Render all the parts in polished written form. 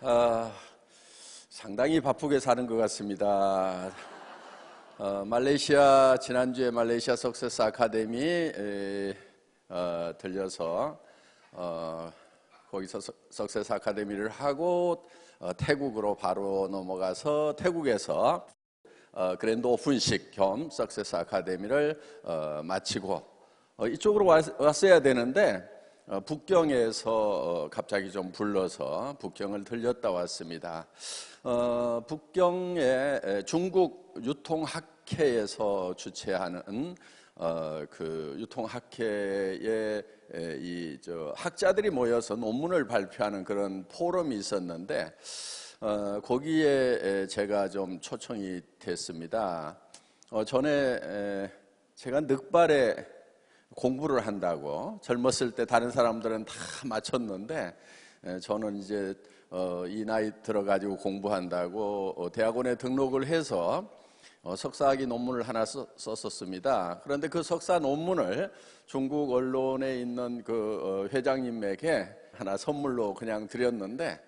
아, 상당히 바쁘게 사는 것 같습니다. 말레이시아 지난주에 말레이시아 석세스 아카데미에 들려서 거기서 석세스 아카데미를 하고 태국으로 바로 넘어가서 태국에서 그랜드 오픈식 겸 석세스 아카데미를 마치고 이쪽으로 왔어야 되는데 북경에서 갑자기 좀 불러서 북경을 들렸다 왔습니다. 북경의 중국 유통학회에서 주최하는 그 유통학회에 학자들이 모여서 논문을 발표하는 그런 포럼이 있었는데 거기에 제가 좀 초청이 됐습니다. 전에 제가 늑발에 공부를 한다고 젊었을 때 다른 사람들은 다 마쳤는데 저는 이제 이 나이 들어가지고 공부한다고 대학원에 등록을 해서 석사학위 논문을 하나 썼었습니다. 그런데 그 석사 논문을 중국 언론에 있는 그 회장님에게 하나 선물로 그냥 드렸는데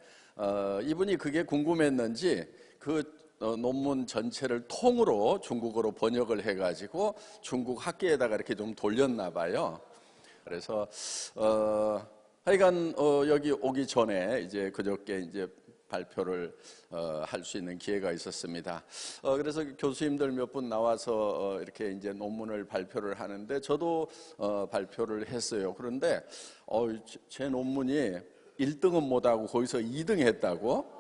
이분이 그게 궁금했는지 그 논문 전체를 통으로 중국어로 번역을 해가지고 중국 학계에다가 이렇게 좀 돌렸나 봐요. 그래서 하여간 여기 오기 전에 이제 그저께 이제 발표를 할 수 있는 기회가 있었습니다. 그래서 교수님들 몇 분 나와서 이렇게 이제 논문을 발표를 하는데 저도 발표를 했어요. 그런데 제 논문이 1등은 못하고 거기서 2등 했다고.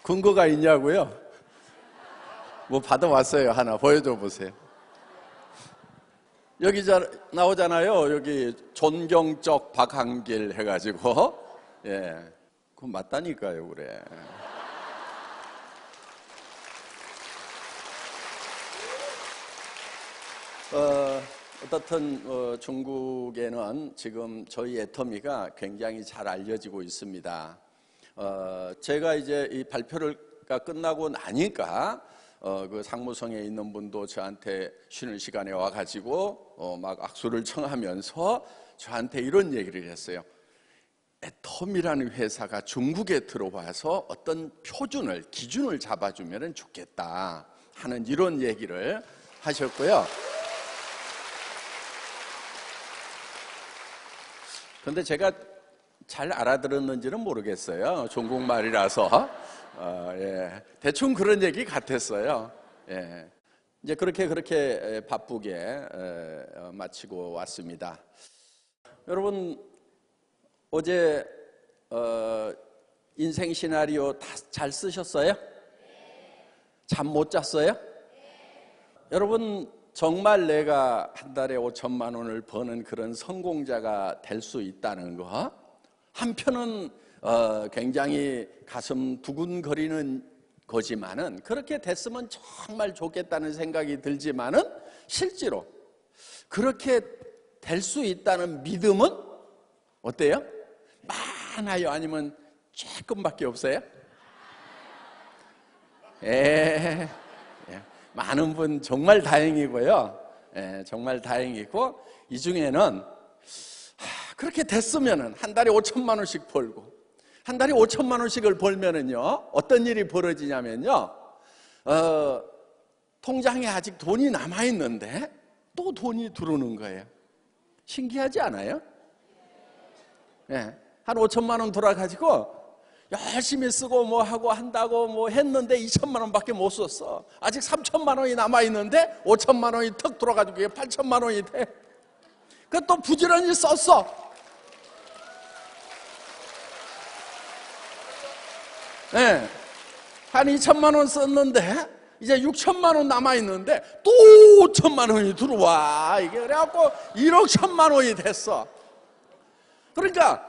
근거가 있냐고요? 뭐 받아왔어요. 하나 보여줘 보세요. 여기 나오잖아요. 여기 존경적 박한길 해가지고 예, 그건 맞다니까요. 그래. 어떻든 중국에는 지금 저희 애터미가 굉장히 잘 알려지고 있습니다. 제가 이제 이 발표가 끝나고 나니까 그 상무성에 있는 분도 저한테 쉬는 시간에 와가지고 막 악수를 청하면서 저한테 이런 얘기를 했어요. 애터미라는 회사가 중국에 들어와서 어떤 표준을, 기준을 잡아주면 좋겠다 하는 이런 얘기를 하셨고요. 그런데 제가 잘 알아들었는지는 모르겠어요. 중국말이라서. 예. 대충 그런 얘기 같았어요. 예. 이제 그렇게 바쁘게 마치고 왔습니다. 여러분, 어제 인생 시나리오 다 잘 쓰셨어요? 잠 못 잤어요? 여러분, 정말 내가 한 달에 5천만 원을 버는 그런 성공자가 될 수 있다는 거, 한편은 굉장히 가슴 두근거리는 거지만은 그렇게 됐으면 정말 좋겠다는 생각이 들지만은 실제로 그렇게 될 수 있다는 믿음은 어때요? 많아요? 아니면 조금밖에 없어요? 예, 많은 분 정말 다행이고요. 예, 정말 다행이고 이 중에는 그렇게 됐으면은 한 달에 5천만 원씩 벌고 한 달에 5천만 원씩을 벌면은요 어떤 일이 벌어지냐면요 통장에 아직 돈이 남아 있는데 또 돈이 들어오는 거예요. 신기하지 않아요? 네, 한 5천만 원 돌아가지고 열심히 쓰고 뭐 하고 한다고 뭐 했는데 2천만 원밖에 못 썼어. 아직 3천만 원이 남아 있는데 5천만 원이 턱 돌아가지고 8천만 원이 돼. 그것도 부지런히 썼어. 네, 한 2천만 원 썼는데 이제 6천만 원 남아있는데 또 5천만 원이 들어와. 이게 그래갖고 1억 1천만 원이 됐어. 그러니까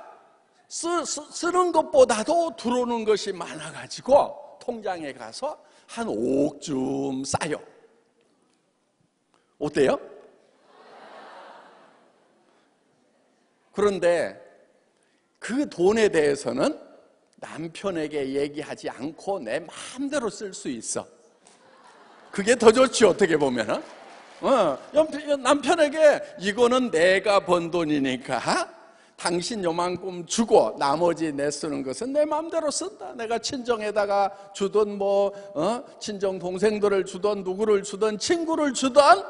쓰는 것보다도 들어오는 것이 많아가지고 통장에 가서 한 5억쯤 쌓여. 어때요? 그런데 그 돈에 대해서는 남편에게 얘기하지 않고 내 마음대로 쓸 수 있어. 그게 더 좋지 어떻게 보면은. 남편에게 이거는 내가 번 돈이니까 당신 요만큼 주고 나머지 내 쓰는 것은 내 마음대로 쓴다. 내가 친정에다가 주던 친정 동생들을 주던 누구를 주던 친구를 주던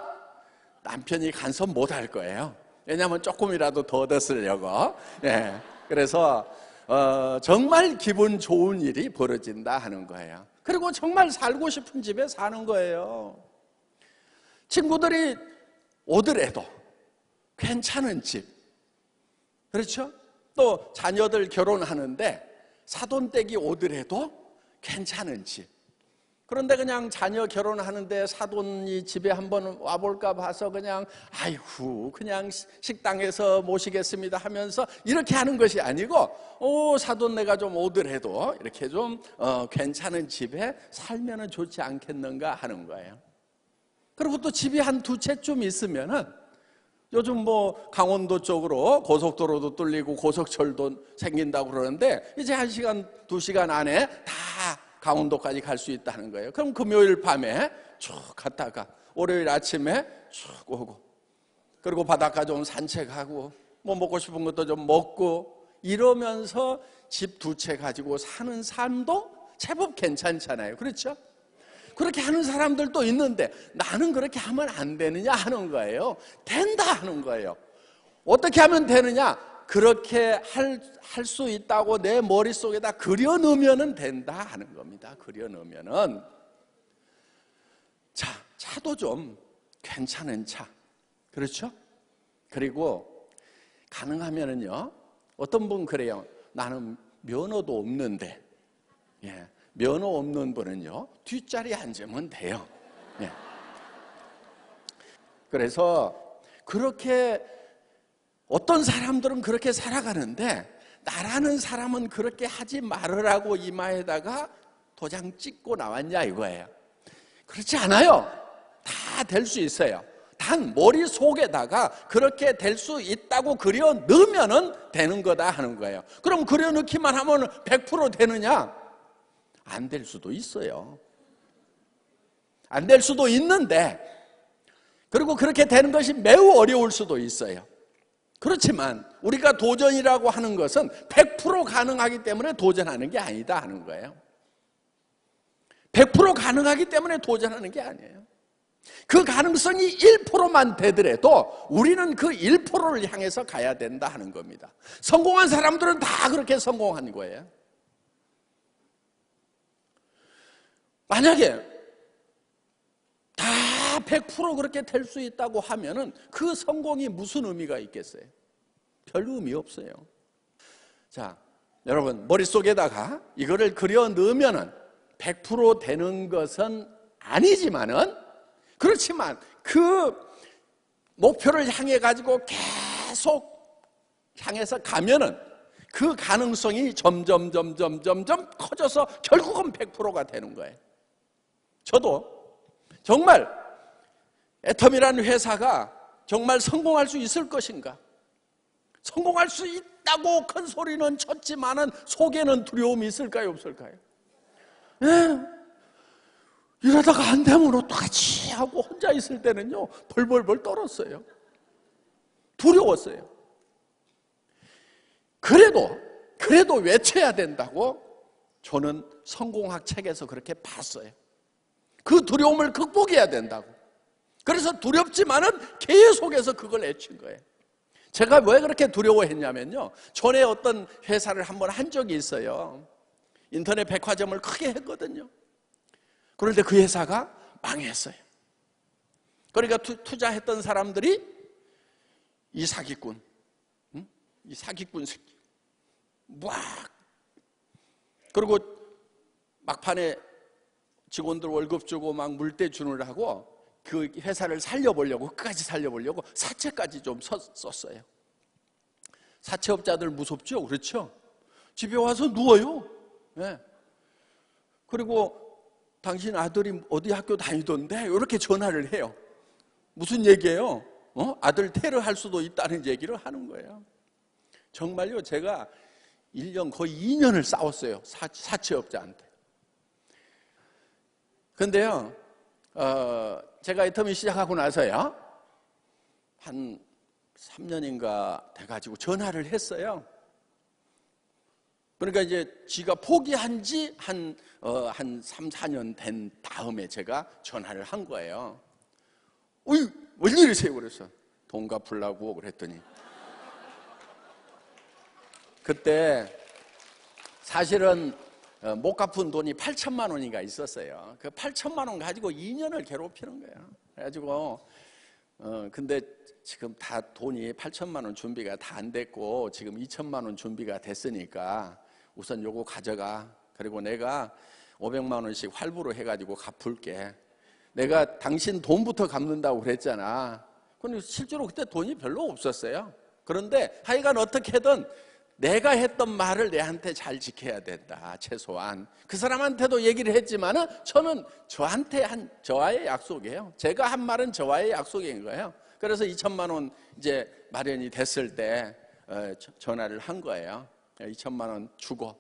남편이 간섭 못 할 거예요. 왜냐하면 조금이라도 더 얻으려고. 예. 그래서 정말 기분 좋은 일이 벌어진다 하는 거예요. 그리고 정말 살고 싶은 집에 사는 거예요. 친구들이 오더라도 괜찮은 집, 그렇죠? 또 자녀들 결혼하는데 사돈댁이 오더라도 괜찮은 집. 그런데 그냥 자녀 결혼하는데 사돈이 집에 한번 와볼까 봐서 그냥 아이고 그냥 식당에서 모시겠습니다 하면서 이렇게 하는 것이 아니고 사돈네가 좀 오더라도 이렇게 좀 괜찮은 집에 살면은 좋지 않겠는가 하는 거예요. 그리고 또 집이 한 두 채쯤 있으면은 요즘 강원도 쪽으로 고속도로도 뚫리고 고속철도 생긴다고 그러는데 이제 1시간, 2시간 안에 다 강원도까지 갈 수 있다는 거예요. 그럼 금요일 밤에 쭉 갔다가 월요일 아침에 쭉 오고, 그리고 바닷가 좀 산책하고 먹고 싶은 것도 좀 먹고 이러면서 집 두 채 가지고 사는 삶도 제법 괜찮잖아요. 그렇죠? 그렇게 하는 사람들도 있는데 나는 그렇게 하면 안 되느냐 하는 거예요. 된다 하는 거예요. 어떻게 하면 되느냐? 그렇게 할 수 있다고 내 머릿속에다 그려넣으면 된다 하는 겁니다. 그려넣으면은. 자, 차도 좀 괜찮은 차. 그렇죠? 그리고 가능하면은요, 어떤 분 그래요. 나는 면허도 없는데, 예. 면허 없는 분은요 뒷자리에 앉으면 돼요. 네. 그래서 그렇게 어떤 사람들은 그렇게 살아가는데 나라는 사람은 그렇게 하지 말으라고 이마에다가 도장 찍고 나왔냐 이거예요. 그렇지 않아요. 다 될 수 있어요. 단 머릿속에다가 그렇게 될 수 있다고 그려 넣으면 되는 거다 하는 거예요. 그럼 그려 넣기만 하면 100% 되느냐? 안 될 수도 있어요. 안 될 수도 있는데, 그리고 그렇게 되는 것이 매우 어려울 수도 있어요. 그렇지만 우리가 도전이라고 하는 것은 100% 가능하기 때문에 도전하는 게 아니다 하는 거예요. 100% 가능하기 때문에 도전하는 게 아니에요. 그 가능성이 1%만 되더라도 우리는 그 1%를 향해서 가야 된다 하는 겁니다. 성공한 사람들은 다 그렇게 성공한 거예요. 만약에 다 100% 그렇게 될 수 있다고 하면은 그 성공이 무슨 의미가 있겠어요? 별 의미 없어요. 자, 여러분 머릿속에다가 이거를 그려 넣으면은 100% 되는 것은 아니지만은, 그렇지만 그 목표를 향해 가지고 계속 향해서 가면은 그 가능성이 점점 커져서 결국은 100%가 되는 거예요. 저도 정말 애텀이라는 회사가 정말 성공할 수 있을 것인가? 성공할 수 있다고 큰 소리는 쳤지만은 속에는 두려움이 있을까요, 없을까요? 예. 이러다가 안 되면 어떡하지 하고 혼자 있을 때는요 벌벌벌 떨었어요. 두려웠어요. 그래도 외쳐야 된다고 저는 성공학 책에서 그렇게 봤어요. 그 두려움을 극복해야 된다고. 그래서 두렵지만은 계속해서 그걸 외친 거예요. 제가 왜 그렇게 두려워했냐면요, 전에 어떤 회사를 한번 한 적이 있어요. 인터넷 백화점을 크게 했거든요. 그런데 그 회사가 망했어요. 그러니까 투자했던 사람들이 이 사기꾼 새끼 막, 그리고 막판에 직원들 월급 주고 막 물대 주느라고 그 회사를 살려보려고, 끝까지 살려보려고 사채까지 좀 썼어요. 사채업자들 무섭죠? 그렇죠? 집에 와서 누워요. 네. 그리고 당신 아들이 어디 학교 다니던데 이렇게 전화를 해요. 무슨 얘기예요? 아들 테러할 수도 있다는 얘기를 하는 거예요. 정말요, 제가 1년 거의 2년을 싸웠어요. 사채업자한테. 근데요, 제가 애터미 시작하고 나서요, 한 3년인가 돼가지고 전화를 했어요. 그러니까 이제 지가 포기한 지 한 3, 4년 된 다음에 제가 전화를 한 거예요. 어이, 웬일이세요? 그래서 돈 갚으려고 그랬더니, 그때 사실은 못 갚은 돈이 8천만 원인가 있었어요. 그 8천만 원 가지고 2년을 괴롭히는 거예요. 그래가지고 근데 지금 다 돈이 8천만 원 준비가 다 안 됐고 지금 2천만 원 준비가 됐으니까 우선 요거 가져가. 그리고 내가 500만 원씩 활부로 해가지고 갚을게. 내가 당신 돈부터 갚는다고 그랬잖아. 근데 실제로 그때 돈이 별로 없었어요. 그런데 하여간 어떻게든 내가 했던 말을 내한테 잘 지켜야 된다. 최소한 그 사람한테도 얘기를 했지만은 저는 저한테 한 저와의 약속이에요. 제가 한 말은 저와의 약속인 거예요. 그래서 2천만 원 이제 마련이 됐을 때 전화를 한 거예요. 2천만 원 주고,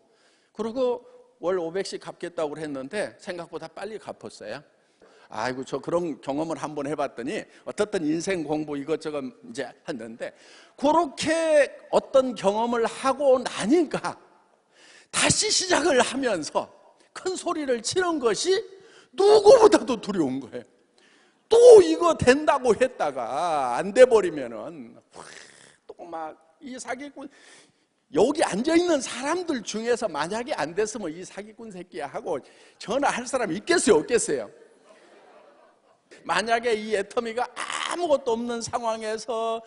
그리고 월 500씩 갚겠다고 했는데 생각보다 빨리 갚았어요. 아이고, 저 그런 경험을 한번 해봤더니 어떻든 인생 공부 이것저것 이제 했는데, 그렇게 어떤 경험을 하고 나니까 다시 시작을 하면서 큰 소리를 치는 것이 누구보다도 두려운 거예요. 또 이거 된다고 했다가 안 돼버리면은 또 막 이 사기꾼, 여기 앉아있는 사람들 중에서 만약에 안 됐으면 이 사기꾼 새끼야 하고 전화할 사람이 있겠어요, 없겠어요? 만약에 이 애터미가 아무것도 없는 상황에서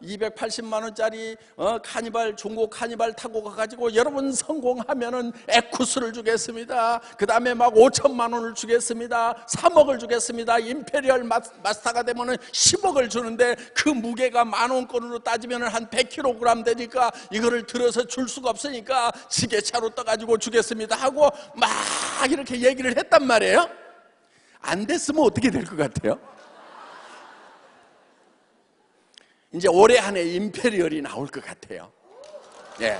280만 원짜리 중고 카니발 타고 가가지고 여러분 성공하면은 에쿠스를 주겠습니다. 그 다음에 막 5천만 원을 주겠습니다. 3억을 주겠습니다. 임페리얼 마스터가 되면은 10억을 주는데 그 무게가 만원권으로 따지면은 한 100kg 되니까 이거를 들어서 줄 수가 없으니까 지게차로 떠가지고 주겠습니다 하고 막 이렇게 얘기를 했단 말이에요. 안 됐으면 어떻게 될 것 같아요? 이제 올해 안에 임페리얼이 나올 것 같아요. 예.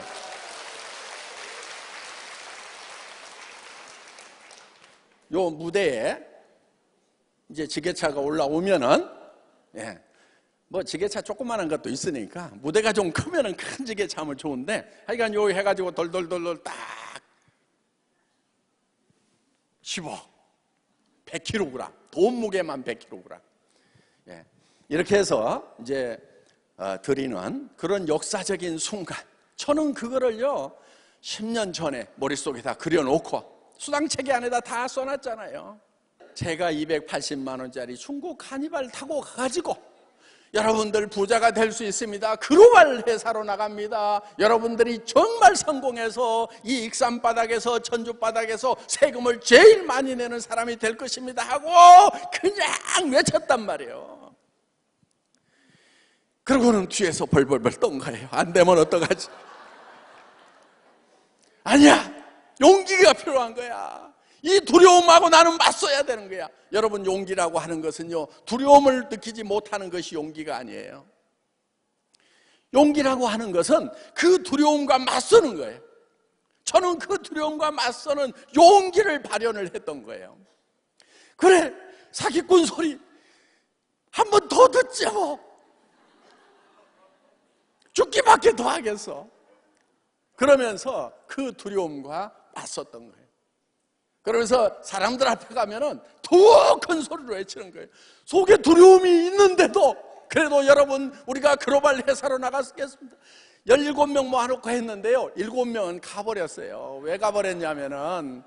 요 무대에 이제 지게차가 올라오면은, 예, 뭐 지게차 조그만한 것도 있으니까 무대가 좀 크면은 큰 지게차 하면 좋은데, 하여간 요 해가지고 돌돌돌돌 딱 10억 100kg, 돈 무게만 100kg. 예. 이렇게 해서 이제 드리는 그런 역사적인 순간, 저는 그거를요 10년 전에 머릿속에다 그려놓고 수당체계 안에다 다 써놨잖아요. 제가 280만 원짜리 중고 카니발 타고 가가지고 여러분들 부자가 될 수 있습니다. 글로벌 회사로 나갑니다. 여러분들이 정말 성공해서 이 익산 바닥에서 천주 바닥에서 세금을 제일 많이 내는 사람이 될 것입니다 하고 그냥 외쳤단 말이에요. 그러고는 뒤에서 벌벌벌 떤 거예요. 안 되면 어떡하지? 아니야, 용기가 필요한 거야. 이 두려움하고 나는 맞서야 되는 거야. 여러분, 용기라고 하는 것은요, 두려움을 느끼지 못하는 것이 용기가 아니에요. 용기라고 하는 것은 그 두려움과 맞서는 거예요. 저는 그 두려움과 맞서는 용기를 발현을 했던 거예요. 그래, 사기꾼 소리 한 번 더 듣죠. 죽기밖에 더 하겠어. 그러면서 그 두려움과 맞섰던 거예요. 그러면서 사람들 앞에 가면은 더 큰 소리로 외치는 거예요. 속에 두려움이 있는데도 그래도 여러분, 우리가 글로벌 회사로 나갔겠습니다. 17명 모아놓고 했는데요, 7명은 가버렸어요. 왜 가버렸냐면은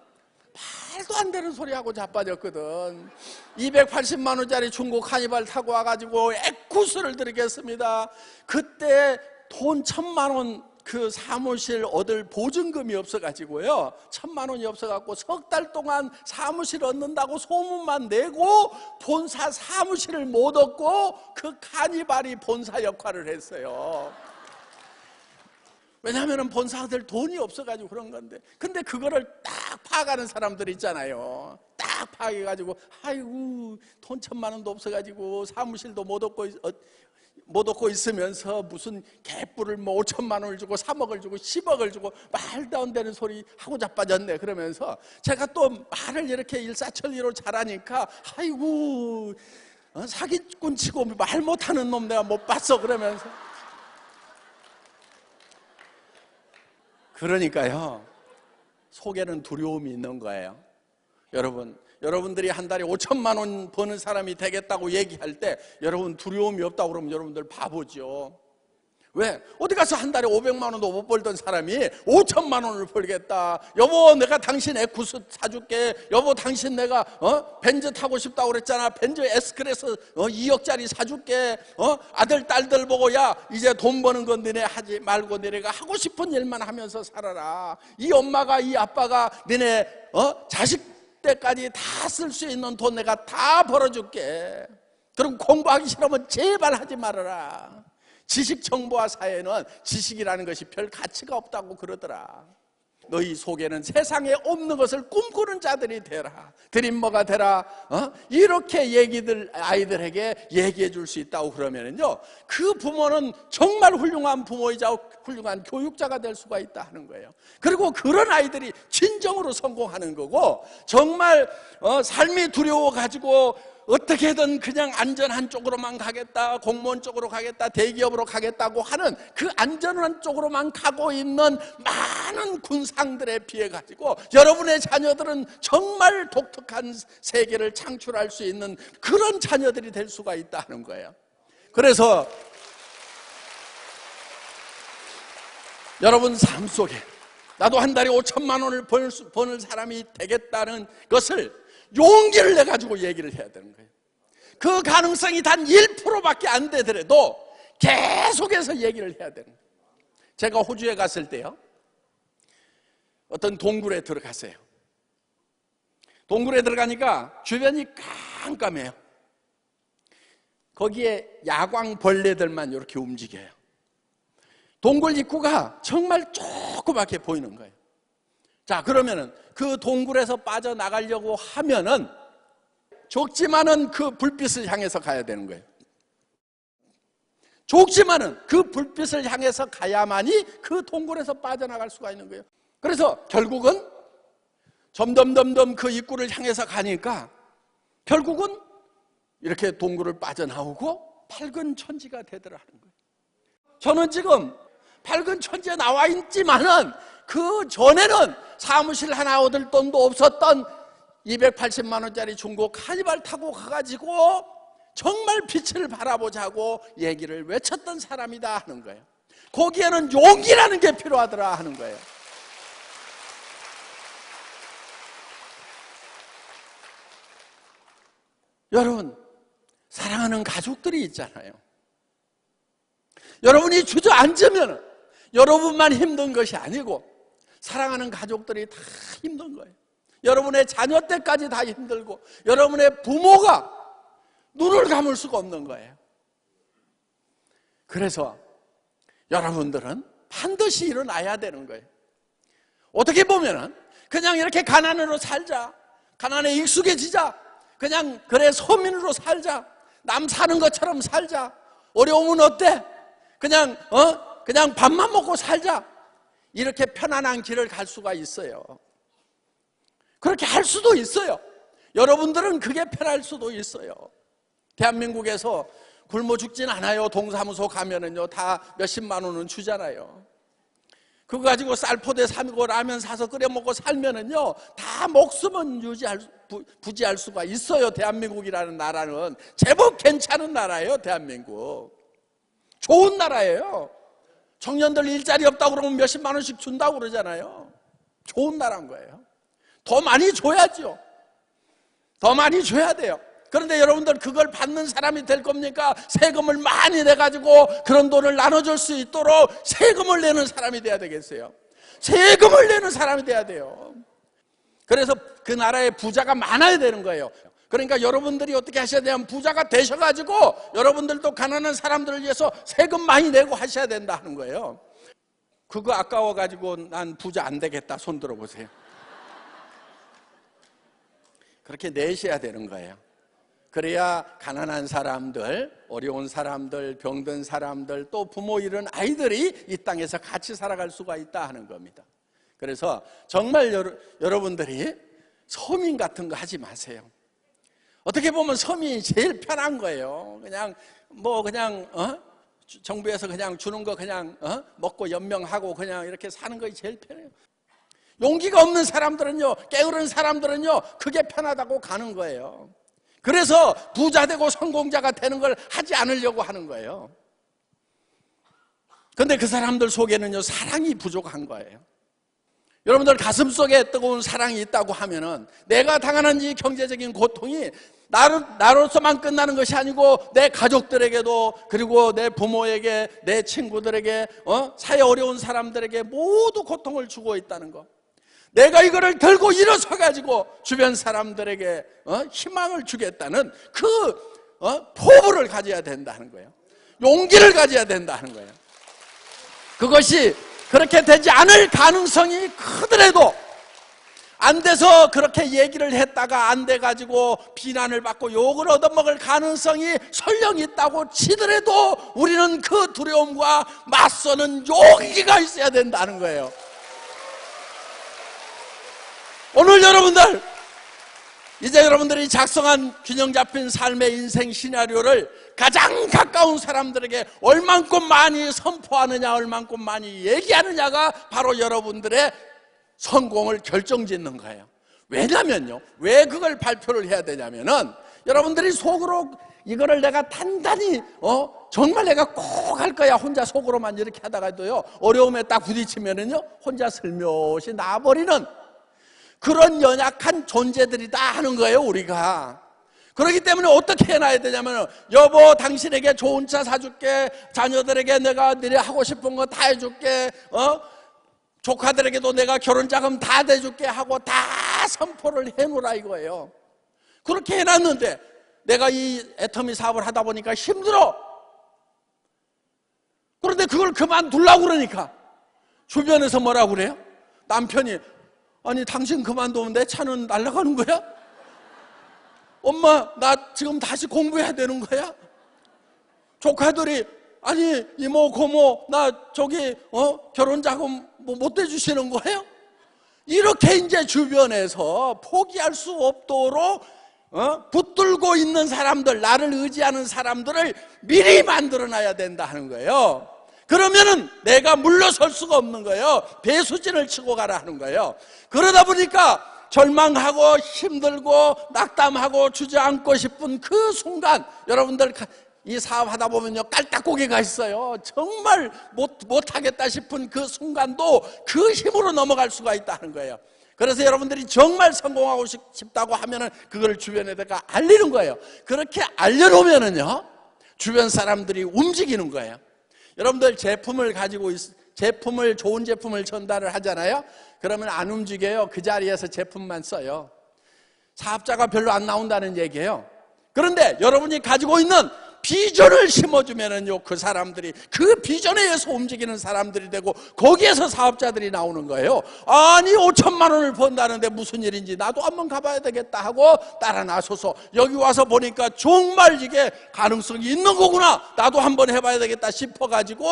말도 안 되는 소리하고 자빠졌거든. 280만 원짜리 중고 카니발 타고 와가지고 에쿠스를 드리겠습니다. 그때 돈 1,000만 원 그 사무실 얻을 보증금이 없어가지고요, 1,000만 원이 없어갖고 석 달 동안 사무실 얻는다고 소문만 내고 본사 사무실을 못 얻고 그 카니발이 본사 역할을 했어요. 왜냐하면 본사들 돈이 없어가지고 그런 건데, 근데 그거를 딱 파악하는 사람들 있잖아요. 딱 파악해가지고 아이고 돈 1,000만 원도 없어가지고 사무실도 못 얻고 못 얻고 있으면서 무슨 갯불을 뭐 5천만 원을 주고 3억을 주고 10억을 주고 말도 안 되는 소리 하고 자빠졌네. 그러면서 제가 또 말을 이렇게 일사천리로 잘하니까 아이고 사기꾼 치고 말 못하는 놈 내가 못 봤어. 그러면서 그러니까요, 속에는 두려움이 있는 거예요. 여러분들이 한 달에 5천만 원 버는 사람이 되겠다고 얘기할 때 여러분 두려움이 없다고 그러면 여러분들 바보죠. 왜? 어디 가서 한 달에 500만 원도 못 벌던 사람이 5천만 원을 벌겠다. 여보 내가 당신 에쿠스 사줄게. 여보 당신 내가 벤츠 타고 싶다고 그랬잖아. 벤츠 S클래스 2억짜리 사줄게. 아들 딸들 보고 야 이제 돈 버는 건 너네 하지 말고 너네가 하고 싶은 일만 하면서 살아라. 이 엄마가 이 아빠가 너네 자식 때까지 다 쓸 수 있는 돈 내가 다 벌어줄게. 그럼 공부하기 싫으면 제발 하지 말아라. 지식 정보화 사회는 지식이라는 것이 별 가치가 없다고 그러더라. 너희 속에는 세상에 없는 것을 꿈꾸는 자들이 되라. 드림머가 되라. 이렇게 아이들에게 얘기해 줄 수 있다고 그러면요, 그 부모는 정말 훌륭한 부모이자 훌륭한 교육자가 될 수가 있다 하는 거예요. 그리고 그런 아이들이 진정으로 성공하는 거고, 정말 삶이 두려워가지고 어떻게든 그냥 안전한 쪽으로만 가겠다, 공무원 쪽으로 가겠다, 대기업으로 가겠다고 하는 그 안전한 쪽으로만 가고 있는 많은 군상들에 비해 가지고 여러분의 자녀들은 정말 독특한 세계를 창출할 수 있는 그런 자녀들이 될 수가 있다는 거예요. 그래서 여러분 삶 속에 나도 한 달에 5천만 원을 버는 사람이 되겠다는 것을 용기를 내가지고 얘기를 해야 되는 거예요. 그 가능성이 단 1%밖에 안 되더라도 계속해서 얘기를 해야 되는 거예요. 제가 호주에 갔을 때요, 어떤 동굴에 들어갔어요. 동굴에 들어가니까 주변이 깜깜해요. 거기에 야광벌레들만 이렇게 움직여요. 동굴 입구가 정말 조그맣게 보이는 거예요. 자, 그러면은 그 동굴에서 빠져나가려고 하면은 좁지만은 그 불빛을 향해서 가야 되는 거예요. 좁지만은 그 불빛을 향해서 가야만이 그 동굴에서 빠져나갈 수가 있는 거예요. 그래서 결국은 점점 그 입구를 향해서 가니까 결국은 이렇게 동굴을 빠져나오고 밝은 천지가 되더라는 거예요. 저는 지금 밝은 천지에 나와 있지만은 그 전에는 사무실 하나 얻을 돈도 없었던 280만 원짜리 중고 카니발 타고 가가지고 정말 빛을 바라보자고 얘기를 외쳤던 사람이다 하는 거예요. 거기에는 용기라는 게 필요하더라 하는 거예요. 여러분, 사랑하는 가족들이 있잖아요. 여러분이 주저앉으면 여러분만 힘든 것이 아니고 사랑하는 가족들이 다 힘든 거예요. 여러분의 자녀 때까지 다 힘들고 여러분의 부모가 눈을 감을 수가 없는 거예요. 그래서 여러분들은 반드시 일어나야 되는 거예요. 어떻게 보면은 그냥 이렇게 가난으로 살자, 가난에 익숙해지자, 그냥 그래 서민으로 살자, 남 사는 것처럼 살자, 어려우면 어때? 그냥 밥만 먹고 살자, 이렇게 편안한 길을 갈 수가 있어요. 그렇게 할 수도 있어요. 여러분들은 그게 편할 수도 있어요. 대한민국에서 굶어 죽진 않아요. 동사무소 가면은요 다 몇십만 원은 주잖아요. 그거 가지고 쌀포대 사고 라면 사서 끓여 먹고 살면은요 다 목숨은 부지할 수가 있어요. 대한민국이라는 나라는 제법 괜찮은 나라예요. 대한민국 좋은 나라예요. 청년들 일자리 없다고 그러면 몇십만 원씩 준다고 그러잖아요. 좋은 나라인 거예요. 더 많이 줘야죠. 더 많이 줘야 돼요. 그런데 여러분들 그걸 받는 사람이 될 겁니까? 세금을 많이 내가지고 그런 돈을 나눠줄 수 있도록 세금을 내는 사람이 돼야 되겠어요. 세금을 내는 사람이 돼야 돼요. 그래서 그 나라에 부자가 많아야 되는 거예요. 그러니까 여러분들이 어떻게 하셔야 되냐면 부자가 되셔가지고 여러분들도 가난한 사람들을 위해서 세금 많이 내고 하셔야 된다 하는 거예요. 그거 아까워가지고 난 부자 안 되겠다 손 들어보세요. 그렇게 내셔야 되는 거예요. 그래야 가난한 사람들, 어려운 사람들, 병든 사람들, 또 부모 잃은 아이들이 이 땅에서 같이 살아갈 수가 있다 하는 겁니다. 그래서 정말 여러분들이 서민 같은 거 하지 마세요. 어떻게 보면 서민이 제일 편한 거예요. 그냥 정부에서 그냥 주는 거 그냥 먹고 연명하고 그냥 이렇게 사는 것이 제일 편해요. 용기가 없는 사람들은요, 게으른 사람들은요, 그게 편하다고 가는 거예요. 그래서 부자 되고 성공자가 되는 걸 하지 않으려고 하는 거예요. 그런데 그 사람들 속에는요, 사랑이 부족한 거예요. 여러분들 가슴속에 뜨거운 사랑이 있다고 하면은 내가 당하는 이 경제적인 고통이 나로서만 끝나는 것이 아니고 내 가족들에게도, 그리고 내 부모에게, 내 친구들에게, 사회 어려운 사람들에게 모두 고통을 주고 있다는 거. 내가 이거를 들고 일어서 가지고 주변 사람들에게 희망을 주겠다는 그 포부를 가져야 된다는 거예요. 용기를 가져야 된다는 거예요. 그것이 그렇게 되지 않을 가능성이 크더라도, 안 돼서 그렇게 얘기를 했다가 안 돼가지고 비난을 받고 욕을 얻어먹을 가능성이 설령 있다고 치더라도 우리는 그 두려움과 맞서는 용기가 있어야 된다는 거예요. 오늘 여러분들, 이제 여러분들이 작성한 균형 잡힌 삶의 인생 시나리오를 가장 가까운 사람들에게 얼만큼 많이 선포하느냐, 얼만큼 많이 얘기하느냐가 바로 여러분들의 성공을 결정짓는 거예요. 왜냐면요, 왜 그걸 발표를 해야 되냐면은 여러분들이 속으로 이거를 내가 단단히 정말 내가 꼭 할 거야 혼자 속으로만 이렇게 하다가도요, 어려움에 딱 부딪히면은요 혼자 슬며시 나버리는 그런 연약한 존재들이다 하는 거예요, 우리가. 그렇기 때문에 어떻게 해놔야 되냐면, 여보 당신에게 좋은 차 사줄게, 자녀들에게 내가 너네 하고 싶은 거 다 해줄게, 조카들에게도 내가 결혼자금 다 대줄게 하고 다 선포를 해놓으라 이거예요. 그렇게 해놨는데 내가 이 애터미 사업을 하다 보니까 힘들어. 그런데 그걸 그만두려고 그러니까 주변에서 뭐라고 그래요? 남편이, 아니 당신 그만두면 내 차는 날아가는 거야? 엄마 나 지금 다시 공부해야 되는 거야? 조카들이, 아니 이모 고모 나 저기 결혼자금 못 대주시는 거예요? 이렇게 이제 주변에서 포기할 수 없도록 붙들고 있는 사람들, 나를 의지하는 사람들을 미리 만들어놔야 된다 하는 거예요. 그러면은 내가 물러설 수가 없는 거예요. 배수진을 치고 가라 하는 거예요. 그러다 보니까 절망하고 힘들고 낙담하고 주저앉고 싶은 그 순간, 여러분들 이 사업하다 보면요 깔딱고개가 있어요. 정말 못하겠다 싶은 그 순간도 그 힘으로 넘어갈 수가 있다는 거예요. 그래서 여러분들이 정말 성공하고 싶다고 하면은 그걸 주변에다가 알리는 거예요. 그렇게 알려놓으면은요 주변 사람들이 움직이는 거예요. 여러분들 제품을 가지고 좋은 제품을 전달을 하잖아요. 그러면 안 움직여요. 그 자리에서 제품만 써요. 사업자가 별로 안 나온다는 얘기예요. 그런데 여러분이 가지고 있는 비전을 심어주면은요, 그 사람들이 그 비전에 의해서 움직이는 사람들이 되고 거기에서 사업자들이 나오는 거예요. 아니 5천만 원을 번다는데 무슨 일인지 나도 한번 가봐야 되겠다 하고 따라 나서서 여기 와서 보니까 정말 이게 가능성이 있는 거구나, 나도 한번 해봐야 되겠다 싶어가지고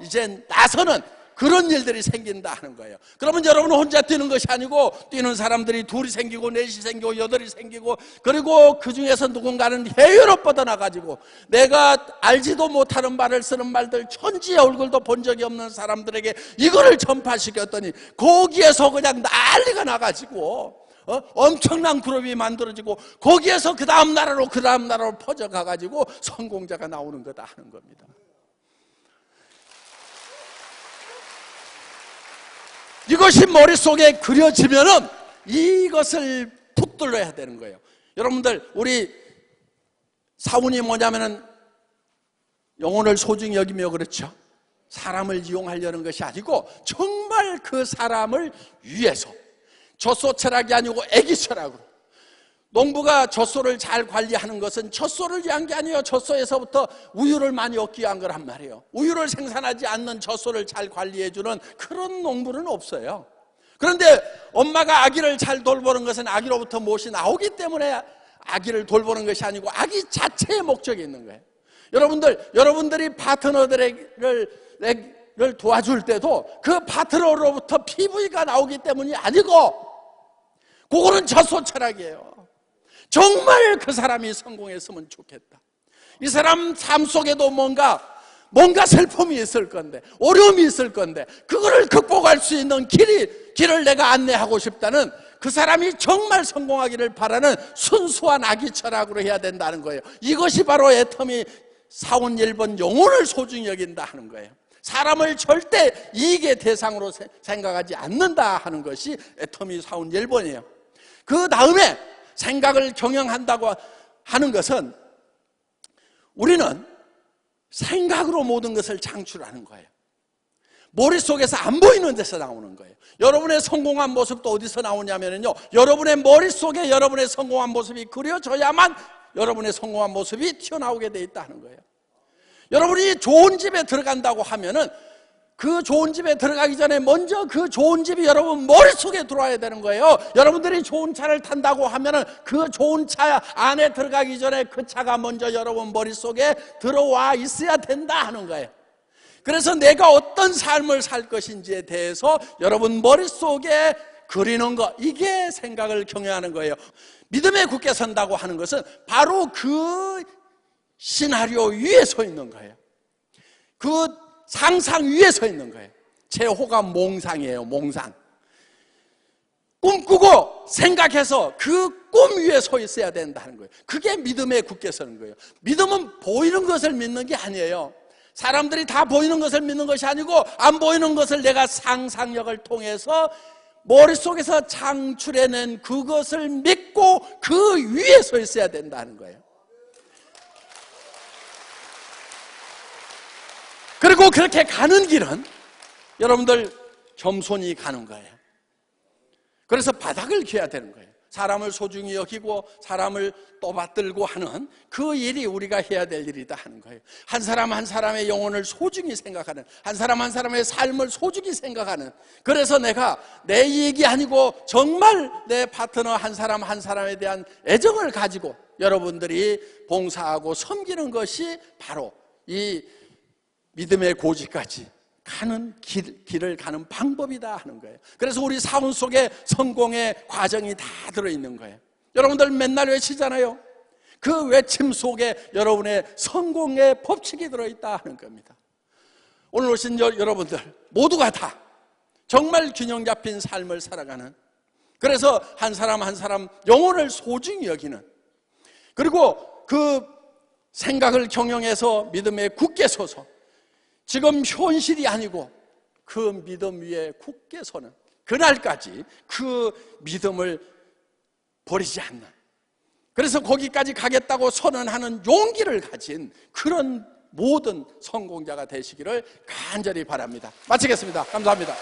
이제 나서는 그런 일들이 생긴다 하는 거예요. 그러면 여러분은 혼자 뛰는 것이 아니고 뛰는 사람들이 둘이 생기고 넷이 생기고 여덟이 생기고, 그리고 그 중에서 누군가는 해외로 뻗어나가지고 내가 알지도 못하는 말을 쓰는 말들, 천지의 얼굴도 본 적이 없는 사람들에게 이거를 전파시켰더니 거기에서 그냥 난리가 나가지고 엄청난 그룹이 만들어지고 거기에서 그 다음 나라로 퍼져가가지고 성공자가 나오는 거다 하는 겁니다. 이것이 머릿속에 그려지면은 이것을 붙들어야 되는 거예요. 여러분들, 우리 사원이 뭐냐면은 영혼을 소중히 여기며, 그렇죠? 사람을 이용하려는 것이 아니고 정말 그 사람을 위해서, 젖소 철학이 아니고 애기 철학으로. 농부가 젖소를 잘 관리하는 것은 젖소를 위한 게 아니에요. 젖소에서부터 우유를 많이 얻기 위한 거란 말이에요. 우유를 생산하지 않는 젖소를 잘 관리해주는 그런 농부는 없어요. 그런데 엄마가 아기를 잘 돌보는 것은 아기로부터 무엇이 나오기 때문에 아기를 돌보는 것이 아니고 아기 자체의 목적이 있는 거예요. 여러분들이 파트너들을 도와줄 때도 그 파트너로부터 PV가 나오기 때문이 아니고, 그거는 젖소 철학이에요. 정말 그 사람이 성공했으면 좋겠다. 이 사람 삶 속에도 뭔가 슬픔이 있을 건데, 어려움이 있을 건데, 그거를 극복할 수 있는 길을 내가 안내하고 싶다는, 그 사람이 정말 성공하기를 바라는 순수한 아기 철학으로 해야 된다는 거예요. 이것이 바로 애터미 사원 1번 영혼을 소중히 여긴다 하는 거예요. 사람을 절대 이익의 대상으로 생각하지 않는다 하는 것이 애터미 사원 1번이에요. 그 다음에 생각을 경영한다고 하는 것은, 우리는 생각으로 모든 것을 창출하는 거예요. 머릿속에서 안 보이는 데서 나오는 거예요. 여러분의 성공한 모습도 어디서 나오냐면요, 여러분의 머릿속에 여러분의 성공한 모습이 그려져야만 여러분의 성공한 모습이 튀어나오게 돼 있다는 거예요. 여러분이 좋은 집에 들어간다고 하면은, 그 좋은 집에 들어가기 전에 먼저 그 좋은 집이 여러분 머릿속에 들어와야 되는 거예요. 여러분들이 좋은 차를 탄다고 하면은, 그 좋은 차 안에 들어가기 전에 그 차가 먼저 여러분 머릿속에 들어와 있어야 된다 하는 거예요. 그래서 내가 어떤 삶을 살 것인지에 대해서 여러분 머릿속에 그리는 것, 이게 생각을 경영하는 거예요. 믿음에 굳게 선다고 하는 것은 바로 그 시나리오 위에 서 있는 거예요. 그 상상 위에 서 있는 거예요. 제호가 몽상이에요. 몽상. 꿈꾸고 생각해서 그 꿈 위에 서 있어야 된다는 거예요. 그게 믿음에 굳게 서는 거예요. 믿음은 보이는 것을 믿는 게 아니에요. 사람들이 다 보이는 것을 믿는 것이 아니고, 안 보이는 것을 내가 상상력을 통해서 머릿속에서 창출해낸 그것을 믿고 그 위에 서 있어야 된다는 거예요. 그리고 그렇게 가는 길은 여러분들 겸손히 가는 거예요. 그래서 바닥을 기해야 되는 거예요. 사람을 소중히 여기고 사람을 떠받들고 하는 그 일이 우리가 해야 될 일이다 하는 거예요. 한 사람 한 사람의 영혼을 소중히 생각하는, 한 사람 한 사람의 삶을 소중히 생각하는, 그래서 내가 내 이익이 아니고 정말 내 파트너 한 사람 한 사람에 대한 애정을 가지고 여러분들이 봉사하고 섬기는 것이 바로 이 믿음의 고지까지 가는 길을 가는 방법이다 하는 거예요. 그래서 우리 사원 속에 성공의 과정이 다 들어있는 거예요. 여러분들 맨날 외치잖아요. 그 외침 속에 여러분의 성공의 법칙이 들어있다 하는 겁니다. 오늘 오신 여러분들 모두가 다 정말 균형 잡힌 삶을 살아가는, 그래서 한 사람 한 사람 영혼을 소중히 여기는, 그리고 그 생각을 경영해서 믿음에 굳게 서서 지금 현실이 아니고 그 믿음 위에 굳게 서는 그날까지 그 믿음을 버리지 않는, 그래서 거기까지 가겠다고 선언하는 용기를 가진 그런 모든 성공자가 되시기를 간절히 바랍니다. 마치겠습니다. 감사합니다.